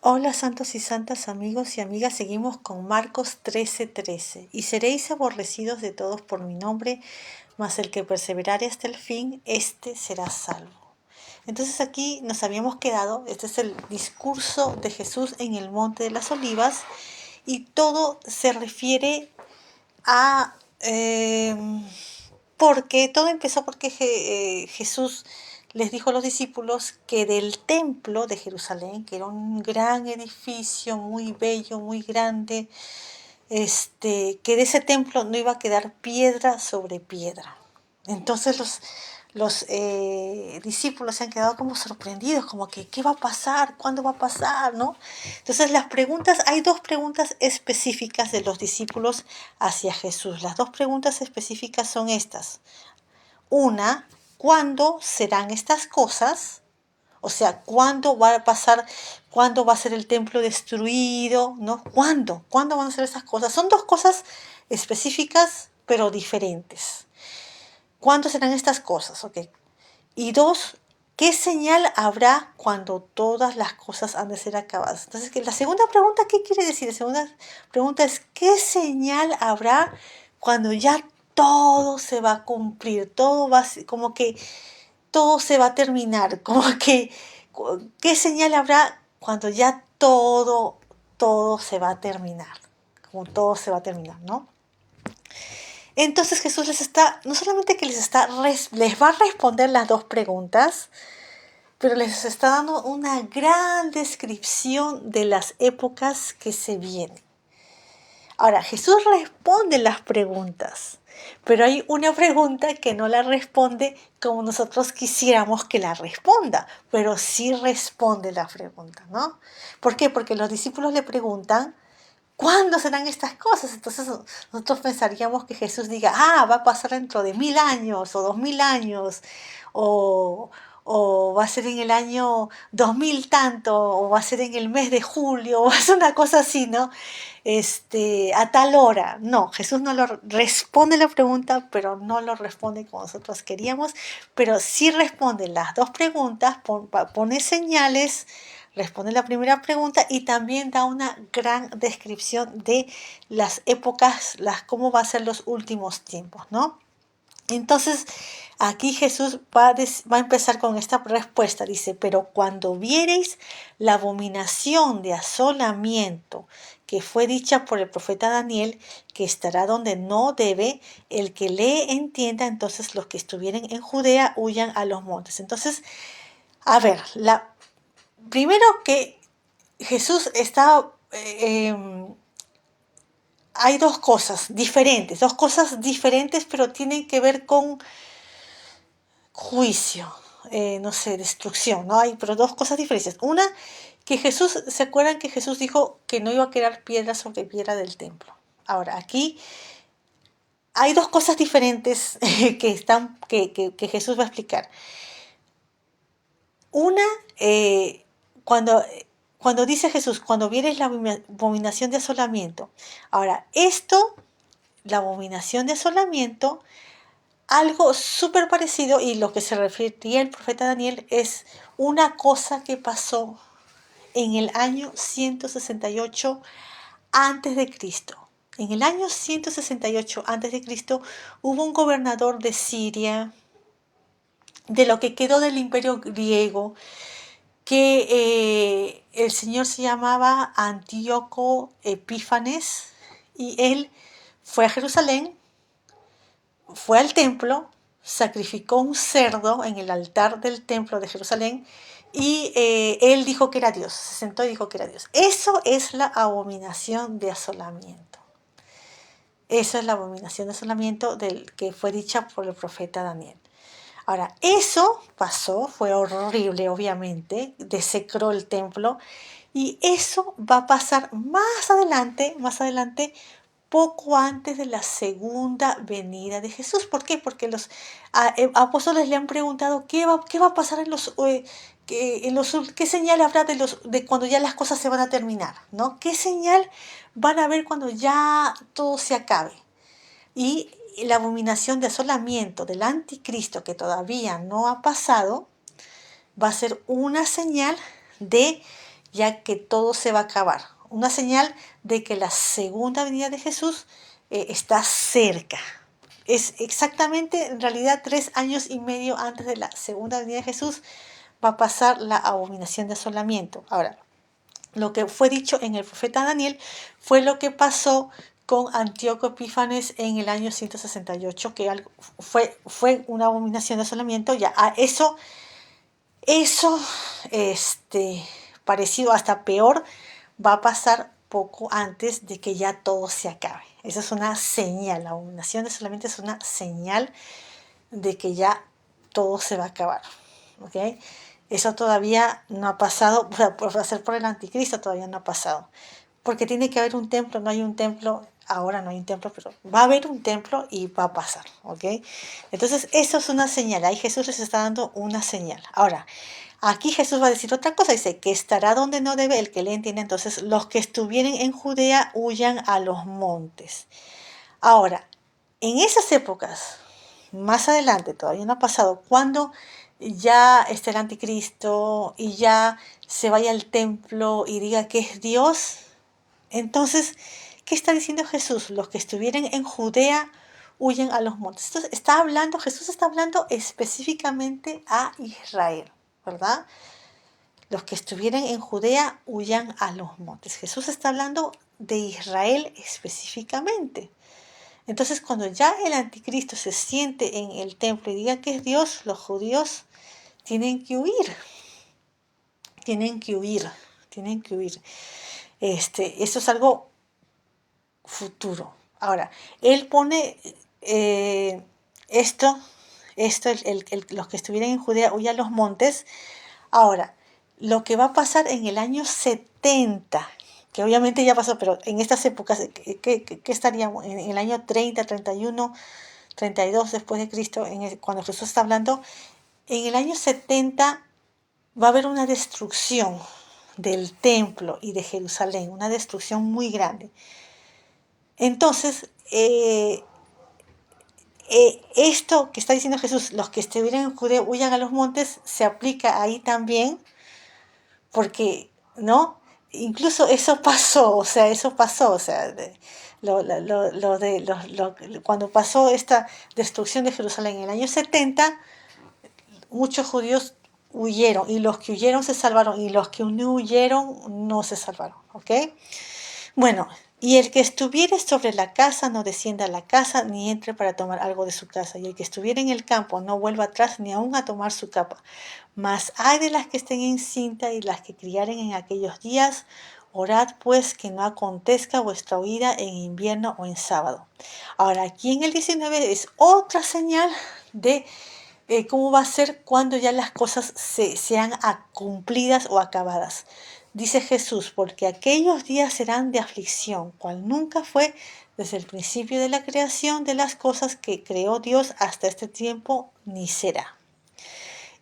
Hola santos y santas amigos y amigas, seguimos con Marcos 13:13. Y seréis aborrecidos de todos por mi nombre, mas el que perseverare hasta el fin, éste será salvo. Entonces aquí nos habíamos quedado, este es el discurso de Jesús en el Monte de las Olivas y todo se refiere a... porque todo empezó porque Jesús les dijo a los discípulos que del templo de Jerusalén, que era un gran edificio, muy bello, muy grande, que de ese templo no iba a quedar piedra sobre piedra. Entonces los discípulos se han quedado como sorprendidos, como que ¿qué va a pasar? ¿Cuándo va a pasar? ¿No? Entonces hay dos preguntas específicas de los discípulos hacia Jesús. Las dos preguntas específicas son estas. Una, ¿cuándo serán estas cosas? O sea, ¿cuándo va a pasar? ¿Cuándo va a ser el templo destruido? ¿No? ¿Cuándo? ¿Cuándo van a ser esas cosas? Son dos cosas específicas pero diferentes. ¿Cuándo serán estas cosas? Ok. Y dos, ¿qué señal habrá cuando todas las cosas han de ser acabadas? Entonces, la segunda pregunta, ¿qué quiere decir? La segunda pregunta es, ¿qué señal habrá cuando ya todo se va a cumplir? Todo va a ser, como que todo se va a terminar, como que, ¿qué señal habrá cuando ya todo se va a terminar? Como todo se va a terminar, ¿no? Entonces Jesús no solamente que les va a responder las dos preguntas, pero les está dando una gran descripción de las épocas que se vienen. Ahora, Jesús responde las preguntas, pero hay una pregunta que no la responde como nosotros quisiéramos que la responda, pero sí responde la pregunta, ¿no? ¿Por qué? Porque los discípulos le preguntan, ¿cuándo serán estas cosas? Entonces nosotros pensaríamos que Jesús diga, va a pasar dentro de 1000 años o 2000 años, o, o va a ser en el año 2000 tanto, o va a ser en el mes de julio, o es una cosa así, ¿no? A tal hora. No, Jesús no lo responde la pregunta, pero no lo responde como nosotros queríamos, pero sí responde las dos preguntas, pone señales, responde la primera pregunta y también da una gran descripción de las épocas, cómo va a ser los últimos tiempos, ¿no? Entonces, aquí Jesús va a empezar con esta respuesta. Dice, pero cuando viereis la abominación de asolamiento que fue dicha por el profeta Daniel, que estará donde no debe, el que lee entienda, entonces los que estuvieren en Judea huyan a los montes. Entonces, a ver, primero que Jesús está... hay dos cosas diferentes, pero tienen que ver con juicio, no sé, destrucción, ¿no? Hay pero dos cosas diferentes. Una, que Jesús, ¿se acuerdan que Jesús dijo que no iba a quedar piedra sobre piedra del templo? Ahora, aquí hay dos cosas diferentes que Jesús va a explicar. Una, cuando, cuando dice Jesús, cuando vieres la abominación de asolamiento. Ahora, la abominación de asolamiento, algo súper parecido, y lo que se refería el profeta Daniel, es una cosa que pasó en el año 168 antes de Cristo. En el año 168 antes de Cristo hubo un gobernador de Siria, de lo que quedó del imperio griego, que el señor se llamaba Antíoco Epífanes, y él fue a Jerusalén, fue al templo, sacrificó un cerdo en el altar del templo de Jerusalén y él dijo que era Dios, se sentó y dijo que era Dios. Eso es la abominación de asolamiento. Eso es la abominación de asolamiento que fue dicha por el profeta Daniel. Ahora, eso pasó, fue horrible, obviamente, desecró el templo, y eso va a pasar más adelante, poco antes de la segunda venida de Jesús. ¿Por qué? Porque los apóstoles le han preguntado qué va a pasar qué señal habrá de cuando ya las cosas se van a terminar, ¿no? ¿Qué señal van a ver cuando ya todo se acabe? Y la abominación de asolamiento del anticristo, que todavía no ha pasado, va a ser una señal de ya que todo se va a acabar. Una señal de que la segunda venida de Jesús está cerca. Es exactamente, en realidad, 3 años y medio antes de la segunda venida de Jesús va a pasar la abominación de asolamiento. Ahora, lo que fue dicho en el profeta Daniel fue lo que pasó con Antíoco Epífanes en el año 168, que fue una abominación de asolamiento. Ya a eso parecido, hasta peor, va a pasar poco antes de que ya todo se acabe. Esa es una señal, la abominación de asolamiento es una señal de que ya todo se va a acabar. ¿Ok? Eso todavía no ha pasado, por hacer por el anticristo todavía no ha pasado. Porque tiene que haber un templo, no hay un templo, ahora no hay un templo, pero va a haber un templo y va a pasar, ¿ok? Entonces, eso es una señal, ahí Jesús les está dando una señal. Ahora, aquí Jesús va a decir otra cosa, dice, que estará donde no debe, el que le entiende, entonces los que estuvieren en Judea huyan a los montes. Ahora, en esas épocas, más adelante, todavía no ha pasado, cuando ya esté el anticristo y ya se vaya al templo y diga que es Dios, entonces, ¿qué está diciendo Jesús? Los que estuvieran en Judea huyen a los montes. Entonces, Jesús está hablando específicamente a Israel, ¿verdad? Los que estuvieran en Judea huyan a los montes. Jesús está hablando de Israel específicamente. Entonces, cuando ya el anticristo se siente en el templo y diga que es Dios, los judíos tienen que huir, tienen que huir, tienen que huir. Esto es algo futuro. Ahora, él pone eh, esto, los que estuvieran en Judea huyan a los montes. Ahora, lo que va a pasar en el año 70, que obviamente ya pasó, pero en estas épocas, ¿qué estaríamos? En el año 30, 31, 32 después de Cristo, cuando Jesús está hablando, en el año 70 va a haber una destrucción del templo y de Jerusalén, una destrucción muy grande. Entonces, esto que está diciendo Jesús, los que estuvieran en Judea huyan a los montes, se aplica ahí también, porque, ¿no? Incluso eso pasó, o sea, cuando pasó esta destrucción de Jerusalén en el año 70, muchos judíos huyeron, y los que huyeron se salvaron, y los que no huyeron no se salvaron, ¿ok? Bueno, y el que estuviere sobre la casa no descienda a la casa, ni entre para tomar algo de su casa. Y el que estuviere en el campo no vuelva atrás, ni aun a tomar su capa. Mas hay de las que estén encinta y las que criaren en aquellos días. Orad pues que no acontezca vuestra huida en invierno o en sábado. Ahora, aquí en el 19 es otra señal de cómo va a ser cuando ya las cosas sean cumplidas o acabadas. Dice Jesús, porque aquellos días serán de aflicción, cual nunca fue desde el principio de la creación de las cosas que creó Dios hasta este tiempo, ni será.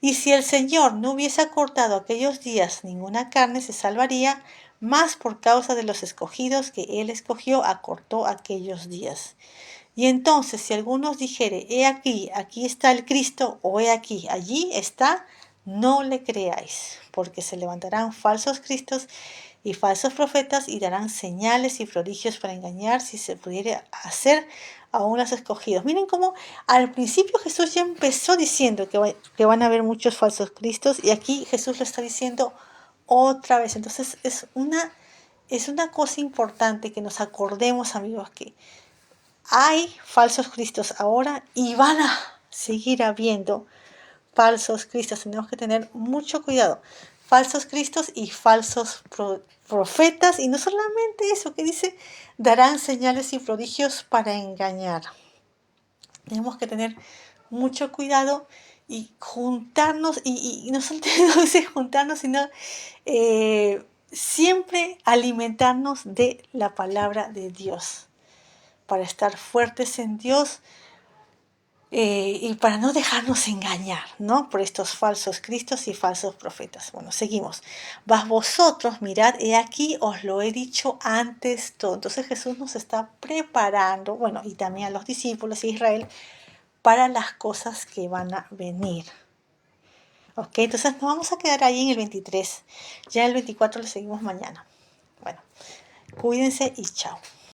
Y si el Señor no hubiese acortado aquellos días, ninguna carne se salvaría, más por causa de los escogidos que Él escogió, acortó aquellos días. Y entonces, si algunos dijere, he aquí, aquí está el Cristo, o he aquí, allí está, no le creáis, porque se levantarán falsos cristos y falsos profetas y darán señales y prodigios para engañar, si se pudiera hacer aún los escogidos. Miren cómo al principio Jesús ya empezó diciendo que van a haber muchos falsos cristos, y aquí Jesús lo está diciendo otra vez. Entonces es una cosa importante que nos acordemos, amigos, que hay falsos cristos ahora y van a seguir habiendo falsos cristos. Tenemos que tener mucho cuidado. Falsos cristos y falsos profetas. Y no solamente eso, que dice, darán señales y prodigios para engañar. Tenemos que tener mucho cuidado y juntarnos, y no solamente dice juntarnos, sino siempre alimentarnos de la palabra de Dios, para estar fuertes en Dios, y para no dejarnos engañar, ¿no? Por estos falsos cristos y falsos profetas. Bueno, seguimos. Vas vosotros, mirad, he aquí, os lo he dicho antes todo. Entonces Jesús nos está preparando, bueno, y también a los discípulos de Israel, para las cosas que van a venir. Ok, entonces nos vamos a quedar ahí en el 23. Ya el 24 lo seguimos mañana. Bueno, cuídense y chao.